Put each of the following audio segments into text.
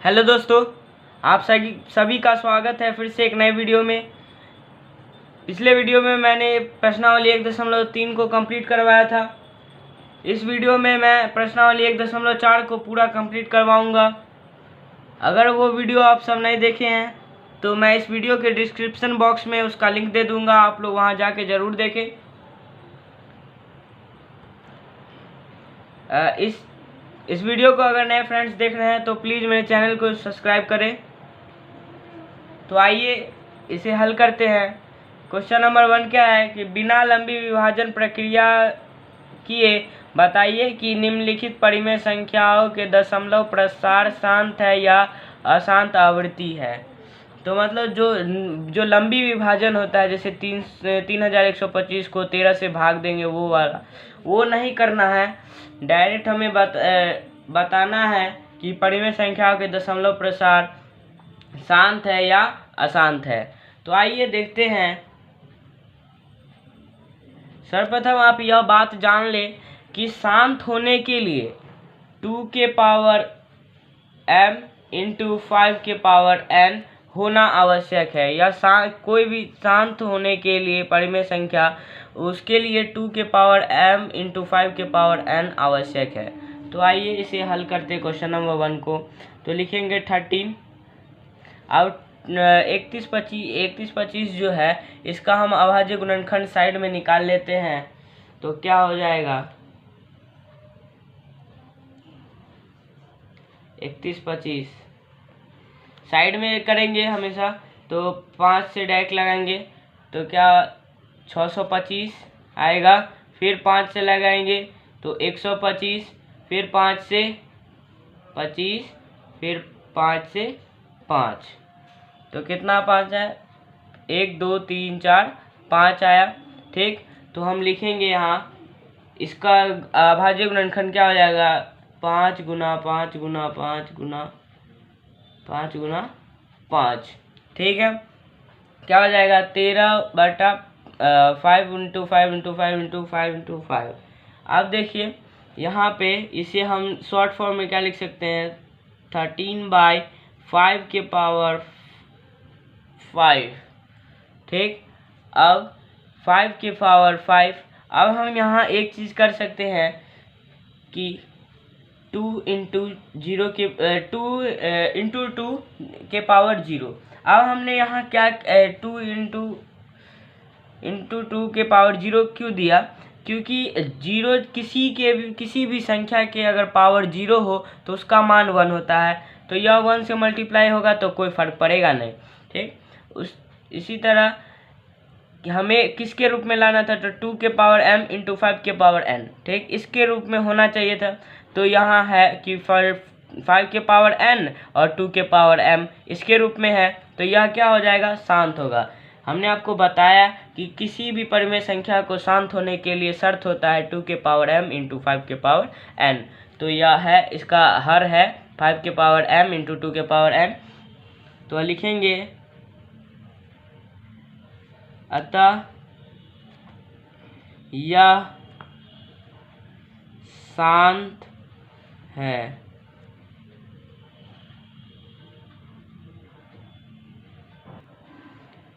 Hello दोस्तों, आप सभी का स्वागत है फिर से एक नए वीडियो में। पिछले वीडियो में मैंने प्रश्नावली 1.3 को कंप्लीट करवाया था। इस वीडियो में मैं प्रश्नावली 1.4 को पूरा कंप्लीट करवाऊंगा। अगर वो वीडियो आप सब नहीं देखे हैं तो मैं इस वीडियो के डिस्क्रिप्शन बॉक्स में उसका लिंक दे दूंगा, आप लोग वहां जाके ज़रूर देखें। इस वीडियो को अगर नए फ्रेंड्स देख रहे हैं तो प्लीज़ मेरे चैनल को सब्सक्राइब करें। तो आइए इसे हल करते हैं। क्वेश्चन नंबर 1 क्या है कि बिना लंबी विभाजन प्रक्रिया किए बताइए कि निम्नलिखित परिमेय संख्याओं के दशमलव प्रसार शांत है या अशांत आवृत्ति है। तो मतलब जो लंबी विभाजन होता है, जैसे 3125 को 13 से भाग देंगे वो वाला, वो नहीं करना है। डायरेक्ट हमें बताना है कि परिमेय संख्याओं के दशमलव प्रसार शांत है या अशांत है। तो आइए देखते हैं। सर्वप्रथम आप यह बात जान लें कि शांत होने के लिए 2 के पावर m इंटू 5 के पावर n होना आवश्यक है। या कोई भी शांत होने के लिए परिमेय संख्या, उसके लिए 2 के पावर m इंटू 5 के पावर n आवश्यक है। तो आइए इसे हल करते क्वेश्चन नंबर 1 को। तो लिखेंगे 13। अब 3125 जो है, इसका हम अभाज्य गुणनखंड साइड में निकाल लेते हैं। तो क्या हो जाएगा 3125 साइड में करेंगे हमेशा, तो 5 से डायरेक्ट लगाएंगे तो क्या 625 आएगा। फिर 5 से लगाएंगे तो 125, फिर 5 से 25, फिर 5 से 5, तो कितना 5 है, 1 2 3 4 5 आया। ठीक, तो हम लिखेंगे यहाँ इसका अभाज्य गुणनखंड क्या हो जाएगा, 5 गुना 5 गुना 5 गुना 5 गुना 5। ठीक है, क्या हो जाएगा 13/5 इंटू 5 इंटू 5 इंटू 5 इंटू 5। अब देखिए यहाँ पे इसे हम शॉर्ट फॉर्म में क्या लिख सकते हैं, 13/5 के पावर 5। ठीक, अब 5 के पावर 5। अब हम यहाँ एक चीज़ कर सकते हैं कि 2 इंटू 0 के 2 इंटू 2 के पावर 0। अब हमने यहाँ क्या 2 इंटू 2 के पावर 0 क्यों दिया, क्योंकि 0 किसी भी संख्या के अगर पावर 0 हो तो उसका मान 1 होता है। तो यह 1 से मल्टीप्लाई होगा तो कोई फर्क पड़ेगा नहीं। ठीक, इसी तरह हमें किसके रूप में लाना था, तो 2 के पावर m इंटू 5 के पावर n। ठीक, इसके रूप में होना चाहिए था। तो यहाँ है कि 5 के पावर n और 2 के पावर m इसके रूप में है, तो यह क्या हो जाएगा, शांत होगा। हमने आपको बताया कि किसी भी परिमेय संख्या को शांत होने के लिए शर्त होता है 2 के पावर m इंटू 5 के पावर n। तो यह है, इसका हर है 5 के पावर m इंटू 2 के पावर n। तो लिखेंगे अतः यह शांत है।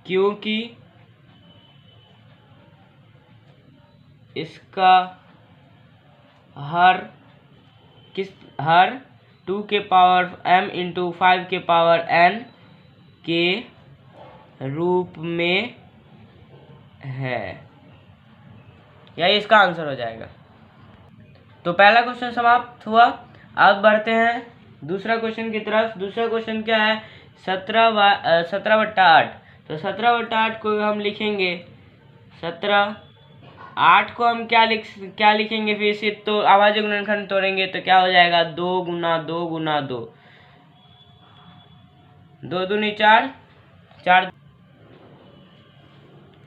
क्योंकि इसका हर 2 के पावर m इंटू 5 के पावर n के रूप में है। यही इसका आंसर हो जाएगा। तो पहला क्वेश्चन समाप्त हुआ। अब बढ़ते हैं दूसरा क्वेश्चन की तरफ। दूसरा क्वेश्चन क्या है, 17/8। तो 17/8 को हम लिखेंगे 8 को हम क्या लिखेंगे फिर से, तो अभाज्य गुणनखंड तोड़ेंगे तो क्या हो जाएगा, 2 गुना 2 गुना 2, 2 दूनी 4 4,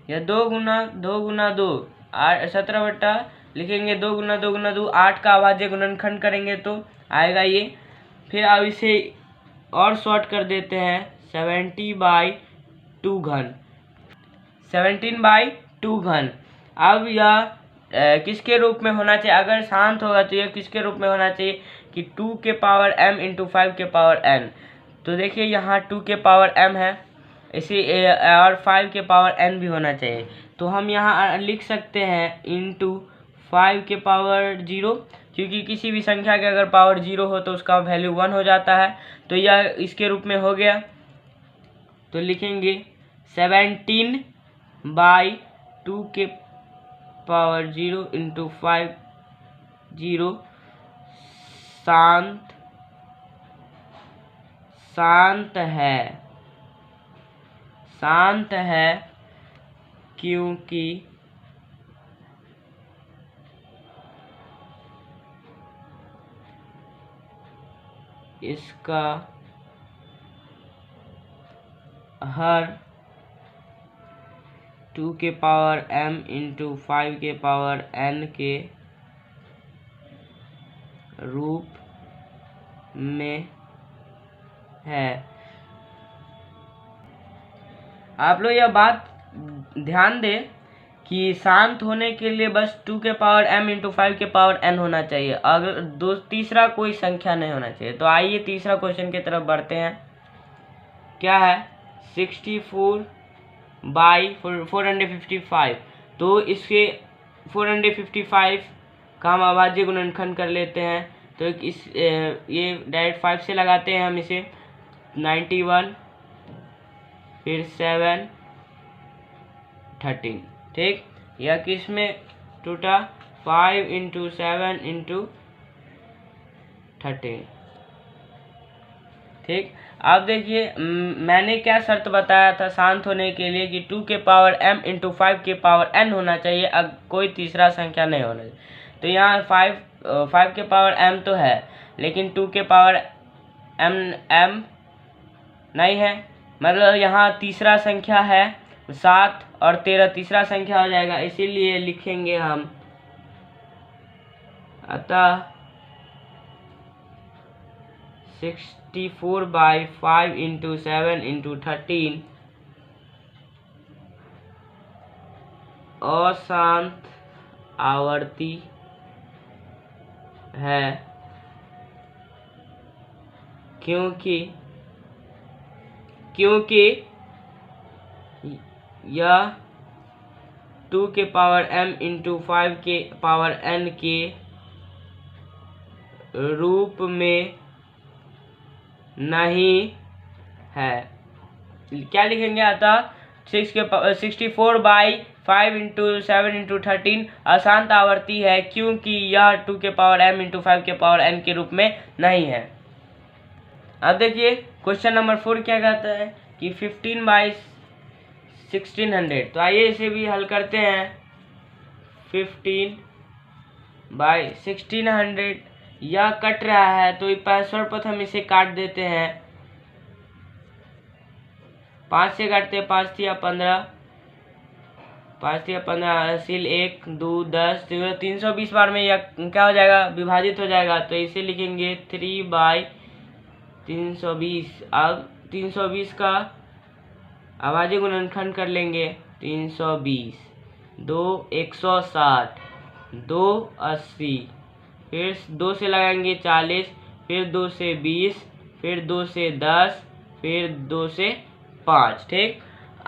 या 2 गुना 2 गुना 2 17 लिखेंगे 2 गुना 2 गुना 2, 8 का अभाज्य गुणनखंड करेंगे तो आएगा ये। फिर अब इसे और शॉर्ट कर देते हैं 70/2 घन, 17/2 घन। अब यह किसके रूप में होना चाहिए, अगर शांत होगा तो यह किसके रूप में होना चाहिए कि 2 के पावर m इंटू 5 के पावर n। तो देखिए यहाँ 2 के पावर m है, इसी और 5 के पावर n भी होना चाहिए। तो हम यहाँ लिख सकते हैं इंटू 5 के पावर 0, क्योंकि किसी भी संख्या के अगर पावर 0 हो तो उसका वैल्यू 1 हो जाता है। तो यह इसके रूप में हो गया। तो लिखेंगे 17/2 के पावर 0 इंटू 5 0 शांत है क्योंकि इसका हर 2 के पावर m इंटू 5 के पावर n के रूप में है। आप लोग यह बात ध्यान दें कि शांत होने के लिए बस 2 के पावर m इंटू 5 के पावर n होना चाहिए, अगर तीसरा कोई संख्या नहीं होना चाहिए। तो आइए तीसरा क्वेश्चन की तरफ बढ़ते हैं। क्या है 64/455। तो इसके 455 का हम अभाज्य गुणनखंड कर लेते हैं। तो इस ये डायरेक्ट 5 से लगाते हैं हम इसे, 91 फिर 7 13। ठीक, यह किस में टूटा 5 इंटू 7 इंटू 13। ठीक, अब देखिए मैंने क्या शर्त बताया था शांत होने के लिए कि 2 के पावर m इंटू 5 के पावर n होना चाहिए, अब कोई तीसरा संख्या नहीं होना चाहिए। तो यहाँ 5 के पावर m तो है, लेकिन 2 के पावर m नहीं है, मतलब यहाँ तीसरा संख्या है 7 और 13 तीसरा संख्या हो जाएगा, इसीलिए लिखेंगे हम अतः 64/5 इंटू 7 इंटू 13 अशांत आवर्ती है, क्योंकि यह 2 के पावर m इंटू 5 के पावर n के रूप में नहीं है। क्या लिखेंगे अतः 64/5 इंटू 7 इंटू 13 अशांत आवर्ती है, क्योंकि यह 2 के पावर m इंटू 5 के पावर n के रूप में नहीं है। अब देखिए क्वेश्चन नंबर 4 क्या कहता है कि 15/1600। तो आइए इसे भी हल करते हैं। 15/1600 यह कट रहा है, तो सर्वप्रथम इसे काट देते हैं। 5 से काटते हैं, 5 या 15, 5 या 15 हासिल 1 2 10 320 बार में यह क्या हो जाएगा, विभाजित हो जाएगा। तो इसे लिखेंगे 3/320। अब 320 का अभाज्य गुणनखंड कर लेंगे। 320 2 160 2 80, फिर 2 से लगाएंगे 40, फिर 2 से 20, फिर 2 से 10, फिर 2 से 5। ठीक,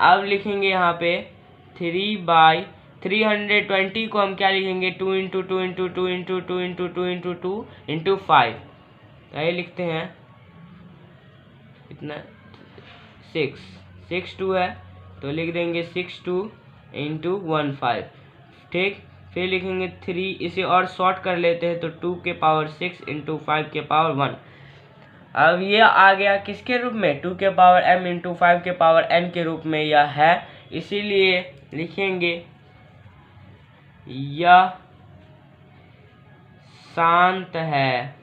अब लिखेंगे यहाँ पे 3/320 को हम क्या लिखेंगे 2 into 2 into 2 into 2 into 2 into 2 into 5। ये लिखते हैं इतना 6 2 है, तो लिख देंगे 6 2 इंटू 15। ठीक, फिर लिखेंगे 3, इसे और शॉर्ट कर लेते हैं तो 2 के पावर 6 इंटू 5 के पावर 1। अब ये आ गया किसके रूप में, 2 के पावर m इंटू 5 के पावर n के रूप में यह है, इसीलिए लिखेंगे यह शांत है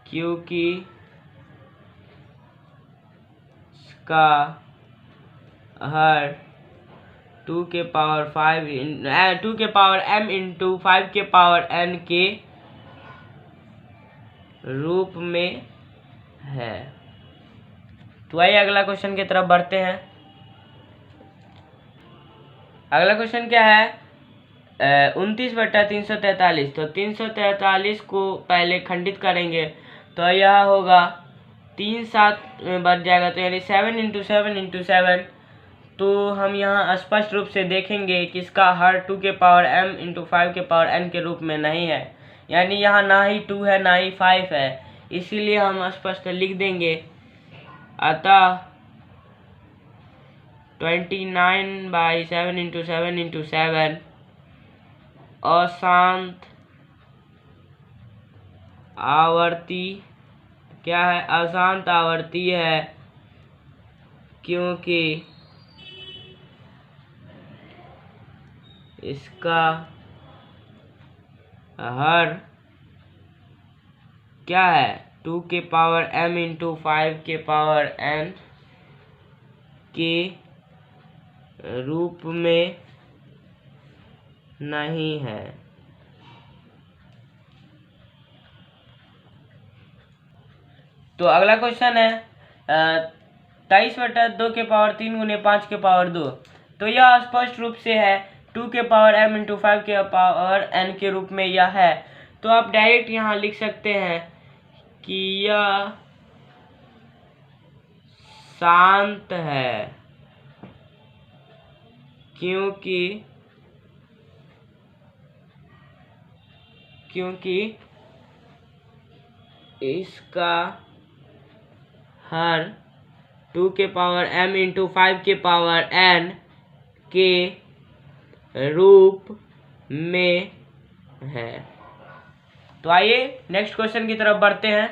क्योंकि इसका हर 2 के पावर m इंटू 5 के पावर n के रूप में है। तो आइए अगला क्वेश्चन की तरफ बढ़ते हैं। अगला क्वेश्चन क्या है 29/343। तो 343 को पहले खंडित करेंगे, तो यह होगा 3 7 में बढ़ जाएगा, तो यानी 7 इंटू 7 इंटू 7। तो हम यहाँ स्पष्ट रूप से देखेंगे कि इसका हर 2 के पावर m इंटू 5 के पावर n के रूप में नहीं है, यानी यहाँ ना ही 2 है ना ही 5 है, इसीलिए हम स्पष्ट लिख देंगे। अतः 29/7 इंटू 7 इंटू 7 अशांत आवर्ती क्या है? अशांत आवर्ती है, क्योंकि इसका हर क्या है? 2 के पावर m इंटू 5 के पावर n के रूप में नहीं है। तो अगला क्वेश्चन है 23/2 के पावर 3 गुने 5 के पावर 2। तो यह स्पष्ट रूप से है 2 के पावर m इंटू 5 के पावर n के रूप में यह है। तो आप डायरेक्ट यहाँ लिख सकते हैं कि यह शांत है, क्योंकि इसका हर 2 के पावर m इंटू 5 के पावर n के रूप में है। तो आइए नेक्स्ट क्वेश्चन की तरफ बढ़ते हैं।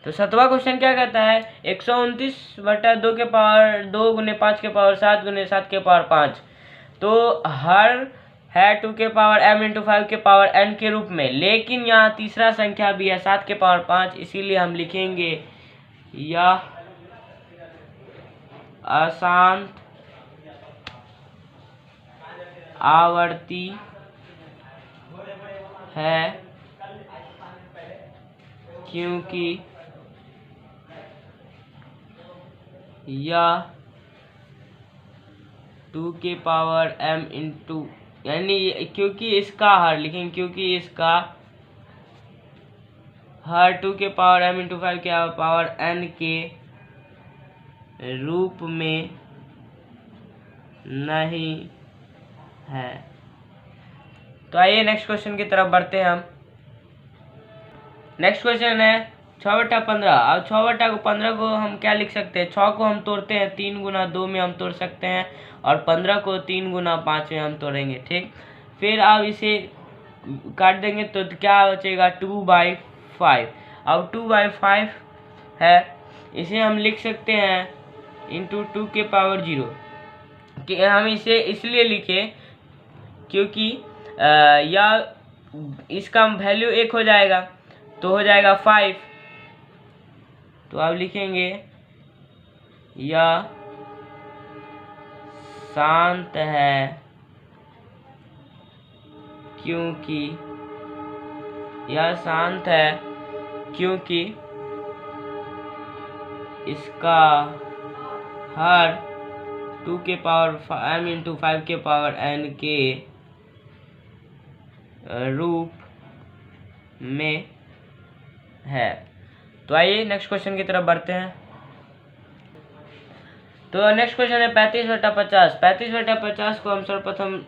तो 7वां क्वेश्चन क्या कहता है? 129/2 के पावर 2 गुने 5 के पावर 7 गुने 7 के पावर 5। तो हर है 2 के पावर m इंटू 5 के पावर n के रूप में, लेकिन यहाँ तीसरा संख्या भी है 7 के पावर 5, इसीलिए हम लिखेंगे यह अशांत आवर्ती है, क्योंकि यह 2 के पावर m इंटू यानी क्योंकि इसका हर लिखेंगे, क्योंकि इसका हर 2 के पावर m इंटू 5 के पावर n के रूप में नहीं है। तो आइए नेक्स्ट क्वेश्चन की तरफ बढ़ते हैं हम। नेक्स्ट क्वेश्चन है 6/15। अब 6/15 को हम क्या लिख सकते हैं? 6 को हम तोड़ते हैं 3 गुना 2 में हम तोड़ सकते हैं, और 15 को 3 गुना 5 में हम तोड़ेंगे, ठीक। फिर आप इसे काट देंगे तो क्या बचेगा? 2/5। अब 2/5 है, इसे हम लिख सकते हैं इंटू 2 के पावर 0। कि हम इसे इसलिए लिखे क्योंकि यह इसका वैल्यू 1 हो जाएगा, तो हो जाएगा 5। तो आप लिखेंगे यह शांत है, क्योंकि यह शांत है क्योंकि इसका हर 2 के पावर m इंटू 5 के पावर n के रूप में है। तो आइए नेक्स्ट क्वेश्चन की तरफ बढ़ते हैं। तो नेक्स्ट क्वेश्चन है 35/50। 35/50 को हम सर्वप्रथम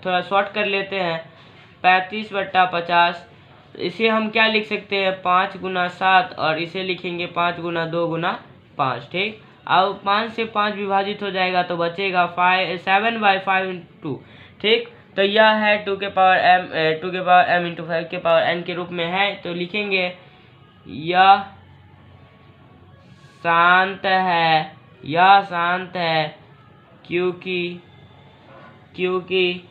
थोड़ा शॉर्ट कर लेते हैं। 35/50 इसे हम क्या लिख सकते हैं? 5 गुना 7, और इसे लिखेंगे 5 गुना 2 गुना 5, ठीक। अब 5 से 5 विभाजित हो जाएगा तो बचेगा 7/5 इंटू, ठीक। तो यह है 2 के पावर m इंटू 5 के पावर n के रूप में है। तो लिखेंगे यह शांत है, क्योंकि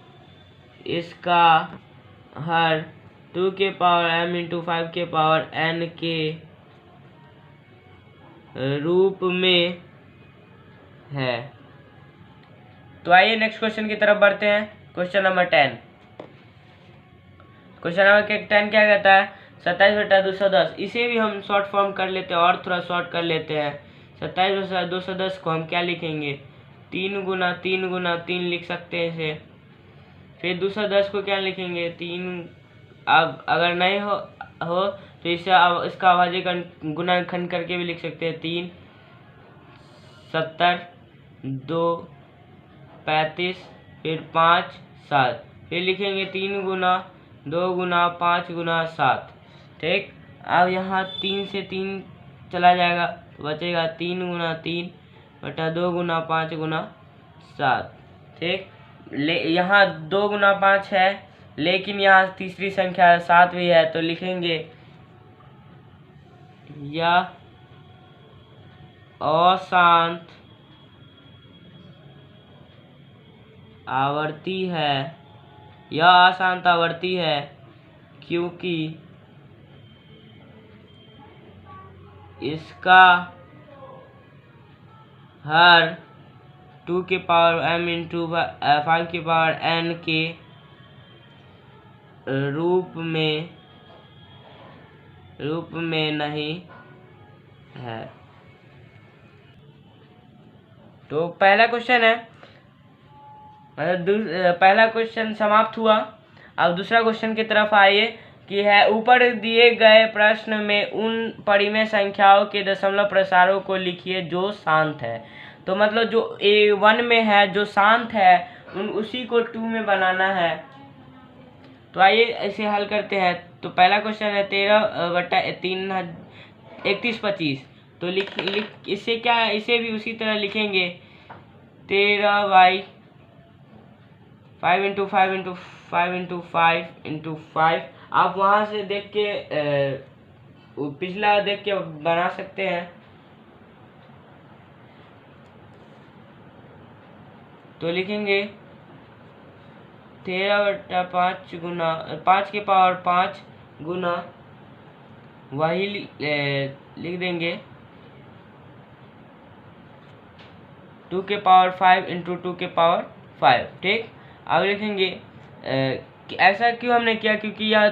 इसका हर 2 के पावर m इंटू 5 के पावर n के रूप में है। तो आइए नेक्स्ट क्वेश्चन की तरफ बढ़ते हैं। Question number 10। क्वेश्चन नंबर 10 क्या कहता है? 27/210। इसे भी हम शॉर्ट फॉर्म कर लेते हैं और थोड़ा शॉर्ट कर लेते हैं। 27/210 को हम क्या लिखेंगे? 3 गुना 3 गुना 3 लिख सकते हैं इसे। फिर 210 को क्या लिखेंगे? 3। अब अगर नहीं हो तो इसे इसका अभाज्य गुणनखंड करके भी लिख सकते हैं। 3 70 2 35 फिर 5 7 फिर लिखेंगे 3 गुना 2 गुना 5 गुना 7। ठीक, अब यहाँ 3 से 3 चला जाएगा तो बचेगा 3 गुना 3 बटा 2 गुना 5 गुना 7। ठीक, यहाँ 2 गुना 5 है, लेकिन यहाँ तीसरी संख्या 7 भी है, तो लिखेंगे यह अशांत आवर्ती है, यह अशांत आवर्ती है क्योंकि इसका हर 2 के पावर m इंटू 5 के पावर n के रूप में नहीं है। तो पहला क्वेश्चन है, मतलब पहला क्वेश्चन समाप्त हुआ। अब दूसरा क्वेश्चन की तरफ आइए कि है ऊपर दिए गए प्रश्न में उन परिमेय संख्याओं के दशमलव प्रसारों को लिखिए जो शांत है। तो मतलब जो A1 में है जो शांत है उसी को 2 में बनाना है। तो आइए इसे हल करते हैं। तो पहला क्वेश्चन है 13/3 31/25। तो लिख इसे क्या, इसे भी उसी तरह लिखेंगे 13/5 × 5 × 5 × 5 × 5। आप वहाँ से देख के पिछला देख के बना सकते हैं। तो लिखेंगे 13/5 गुना 5 के पावर 5 गुना वही लिख देंगे 2 के पावर 5 × 2 के पावर 5। ठीक, अब लिखेंगे ऐसा क्यों हमने किया, क्योंकि यह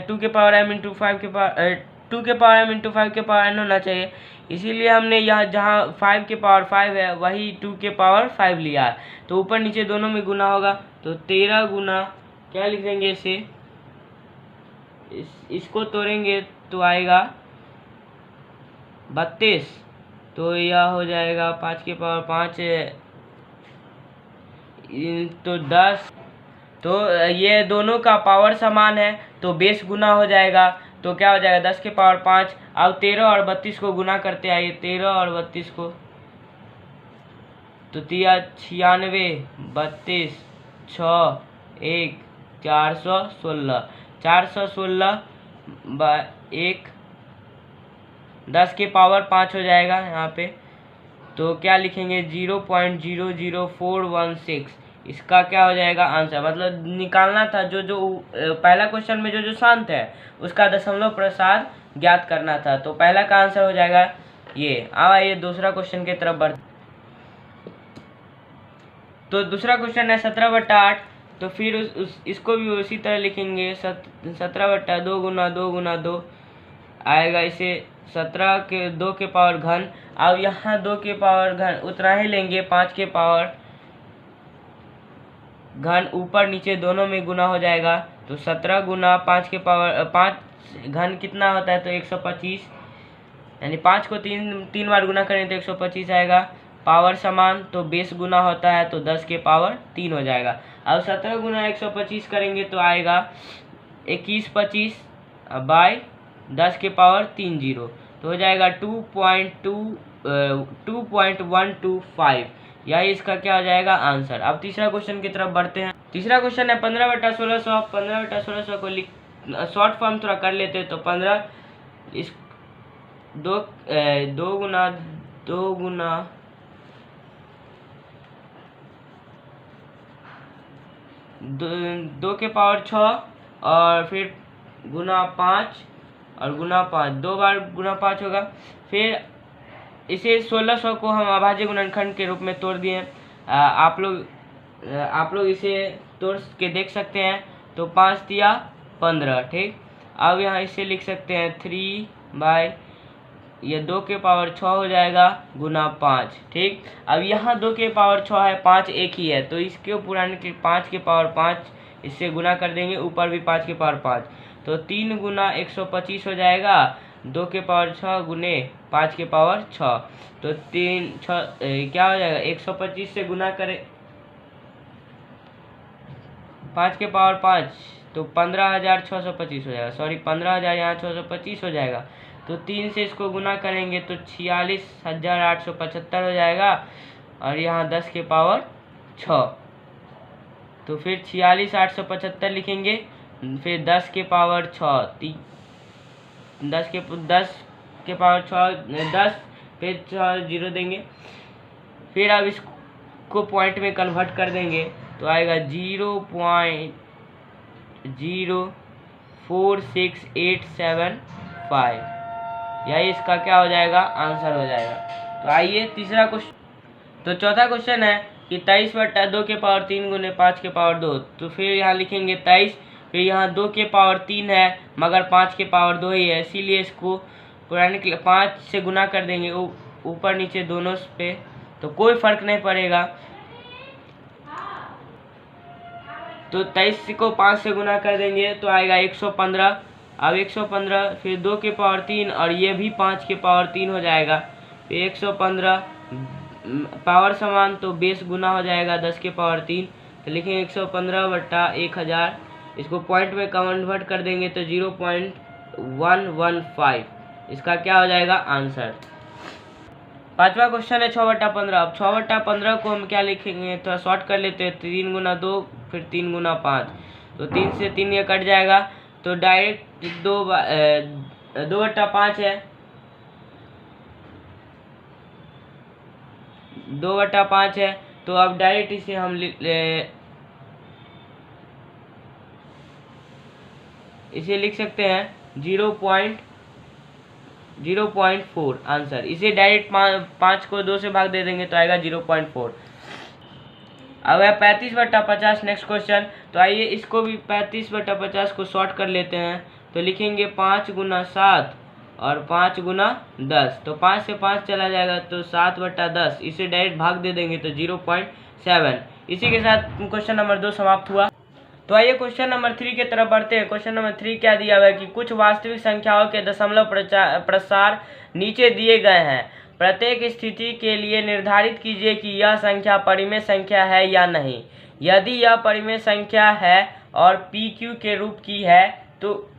2 के पावर m × 5 के पावर 2 के पावर m × 5 के पावर n होना चाहिए। इसीलिए हमने यहाँ जहाँ 5 के पावर 5 है वही 2 के पावर 5 लिया है। तो ऊपर नीचे दोनों में गुना होगा, तो 13 गुना क्या लिख देंगे इसे, इसको तोड़ेंगे तो आएगा 32। तो यह हो जाएगा 5 के पावर 5 तो 10। तो ये दोनों का पावर समान है तो बेस गुना हो जाएगा। तो क्या हो जाएगा 10 के पावर 5। अब 13 और 32 को गुना करते आइए, 13 और 32 को, तो 96 32 6 1 416 416 1 10 के पावर 5 हो जाएगा यहाँ पे। तो क्या लिखेंगे 0.00416। इसका क्या हो जाएगा आंसर, मतलब निकालना था जो पहला क्वेश्चन में जो शांत है उसका दशमलव प्रसार ज्ञात करना था। तो पहला का आंसर हो जाएगा ये। अब आइए दूसरा क्वेश्चन की तरफ बढ़। तो दूसरा क्वेश्चन है 17/8। तो फिर इसको भी उसी तरह लिखेंगे 17/2 गुना 2 गुना 2 आएगा, इसे 17 के 2 के पावर घन। अब यहाँ 2 के पावर घन उतना ही लेंगे, 5 के पावर घन ऊपर नीचे दोनों में गुना हो जाएगा। तो 17 गुना 5 के पावर 5 घन कितना होता है, तो 125, यानी 5 को 3 बार गुना करें तो 125 आएगा। पावर समान तो बेस गुना होता है तो 10 के पावर 3 हो जाएगा। अब 17 गुना 125 करेंगे तो आएगा 2125 बाय 10 के पावर 30, तो हो जाएगा 2.125। यही इसका क्या हो जाएगा आंसर। अब तीसरा क्वेश्चन की तरफ बढ़ते हैं। तीसरा क्वेश्चन है 15/1600। 15/1600 को शॉर्ट फॉर्म थोड़ा कर लेते हैं। तो 15 इस 2 गुना 2 के पावर 6 और फिर गुना 5 और गुना 5, 2 बार गुना 5 होगा। फिर इसे 1600 को हम अभाज्य गुणनखंड के रूप में तोड़ दिए। आप लोग इसे तोड़ के देख सकते हैं। तो 5 दिया 15। ठीक, अब यहाँ इसे लिख सकते हैं 3 ये 2 के पावर 6 हो जाएगा गुना 5। ठीक, अब यहाँ 2 के पावर 6 है, 5 एक ही है, तो इसके पुराने के 5 के पावर 5 इससे गुना कर देंगे, ऊपर भी 5 के पावर 5। तो 3 गुना 125 हो जाएगा, 2 के पावर 6 गुने 5 के पावर 6। तो 3 6 क्या हो जाएगा, 125 से गुना करें 5 के पावर 5 तो 15,625 हो जाएगा, सॉरी 15,000 यहाँ 625 हो जाएगा। तो 3 से इसको गुना करेंगे तो 46,875 हो जाएगा, और यहाँ 10 के पावर 6, तो फिर 46,875 लिखेंगे, फिर 10 के पावर 6 10 के पावर 6 10, फिर 6 जीरो देंगे, फिर अब इसको पॉइंट में कन्वर्ट कर देंगे तो आएगा 0.046875, यही इसका क्या हो जाएगा, आंसर हो जाएगा। तो आइए तीसरा क्वेश्चन, तो चौथा क्वेश्चन है कि 23/2 के पावर 3 गुने 5 के पावर 2। तो फिर यहाँ लिखेंगे 23, फिर यहाँ 2 के पावर 3 है मगर 5 के पावर 2 ही है, इसीलिए इसको पुराने के 5 से गुना कर देंगे ऊपर नीचे दोनों पे, तो कोई फर्क नहीं पड़ेगा। तो 23 को 5 से गुना कर देंगे तो आएगा 115। अब 115 फिर 2 के पावर 3 और ये भी 5 के पावर 3 हो जाएगा, फिर 115 पावर समान तो बेस गुना हो जाएगा 10 के पावर 3, तो लिखेंगे 115/1000, इसको पॉइंट में कन्वर्ट कर देंगे तो 0.115, इसका क्या हो जाएगा, आंसर। पांचवा क्वेश्चन है 6/15। अब 6/15 को हम क्या लिखेंगे, थोड़ा शॉर्ट कर लेते हैं, 3 गुना 2 फिर 3 गुना 5, तो 3 से 3 ये कट जाएगा, तो डायरेक्ट 2/5 है, 2/5 है, तो अब डायरेक्ट इसे हम इसे लिख सकते हैं 0.4 आंसर। इसे डायरेक्ट 5 को 2 से भाग दे देंगे तो आएगा 0.4। अब है 35/50 नेक्स्ट क्वेश्चन, तो आइए इसको भी 35/50 को शॉर्ट कर लेते हैं, तो लिखेंगे 5 गुना 7 और 5 गुना 10, तो 5 से 5 चला जाएगा तो 7/10, इसे डायरेक्ट भाग दे देंगे तो 0.7। इसी के साथ क्वेश्चन नंबर 2 समाप्त हुआ। तो आइए क्वेश्चन नंबर 3 की तरफ बढ़ते हैं। क्वेश्चन नंबर 3 क्या दिया हुआ है कि कुछ वास्तविक संख्याओं के दशमलव प्रसार नीचे दिए गए हैं, प्रत्येक स्थिति के लिए निर्धारित कीजिए कि यह संख्या परिमेय संख्या है या नहीं। यदि यह परिमेय संख्या है और p q के रूप की है तो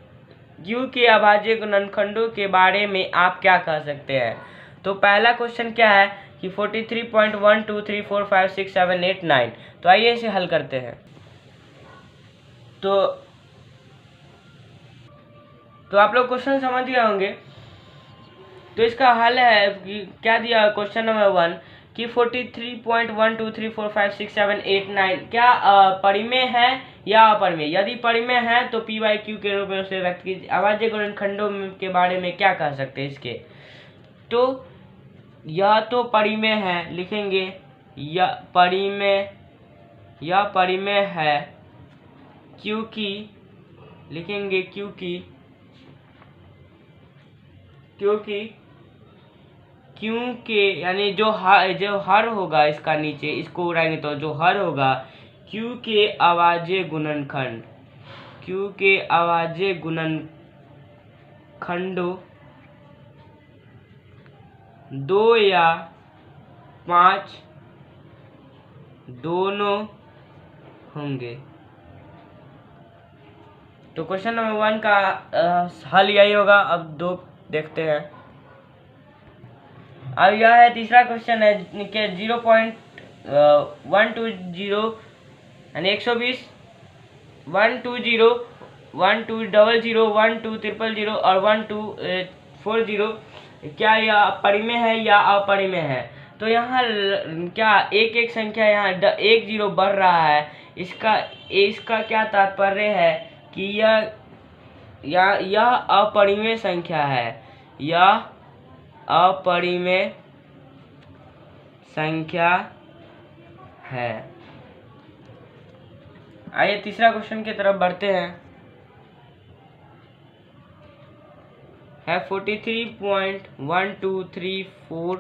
q के अभाज्य गुणनखंडों के बारे में आप क्या कह सकते हैं। तो पहला क्वेश्चन क्या है कि 43.123456789, तो आइए इसे हल करते हैं। तो आप लोग क्वेश्चन समझ गए होंगे। तो इसका हल है कि क्या दिया क्वेश्चन नंबर 1 कि 43.123456789 क्या परिमेय है या अपरिमेय। यदि परिमेय है तो p बाई क्यू के रूप में उसे व्यक्त कीजिए। अभाज्य गुणनखंडों के बारे में क्या कह सकते हैं इसके, तो यह तो परिमेय है, लिखेंगे यह परिमेय है क्योंकि, लिखेंगे क्योंकि यानी जो हर होगा इसका नीचे इसको उड़ाएंगे तो जो हर होगा q के अभाज्य गुणनखंडों 2 या 5 दोनों होंगे। तो क्वेश्चन नंबर 1 का हल यही होगा। अब 2 देखते हैं। अब यह है तीसरा क्वेश्चन है कि 0.120 यानी 120 120 1200 12300 और 1240 क्या यह परिमेय है या अपरिमेय है। तो यहाँ क्या एक संख्या यहाँ 1 0 बढ़ रहा है, इसका क्या तात्पर्य है कि यह अपरिमेय संख्या है, यह अपरिमेय संख्या है। आइए तीसरा क्वेश्चन की तरफ बढ़ते हैं। है 43.1234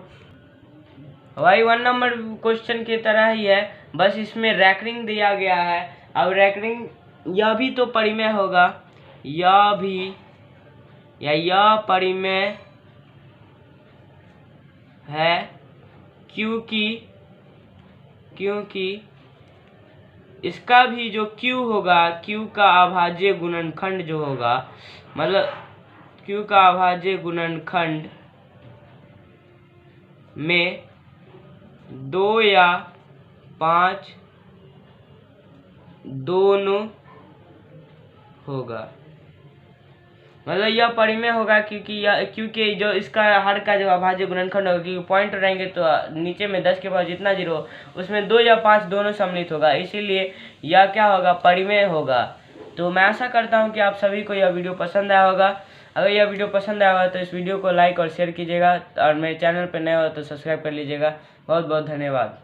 वही 1 नंबर क्वेश्चन की तरह ही है, बस इसमें रैंकिंग दिया गया है। अब रैंकिंग यह भी तो परिमेय होगा, यह भी या यह परिमेय है क्योंकि इसका भी जो Q होगा, Q का अभाज्य गुणनखंड जो होगा, मतलब Q का अभाज्य गुणनखंड में 2 या 5 दोनों होगा। मतलब यह परिमेय होगा क्योंकि जो इसका हर का जो अभाज्य गुणनखंड होगा, क्योंकि पॉइंट रहेंगे तो नीचे में 10 के पास जितना जीरो उसमें 2 या 5 दोनों सम्मिलित होगा, इसीलिए यह क्या होगा, परिमेय होगा। तो मैं आशा करता हूं कि आप सभी को यह वीडियो पसंद आया होगा। अगर यह वीडियो पसंद आया होगा तो इस वीडियो को लाइक और शेयर कीजिएगा, और मेरे चैनल पर नए हो तो सब्सक्राइब कर लीजिएगा। बहुत बहुत धन्यवाद।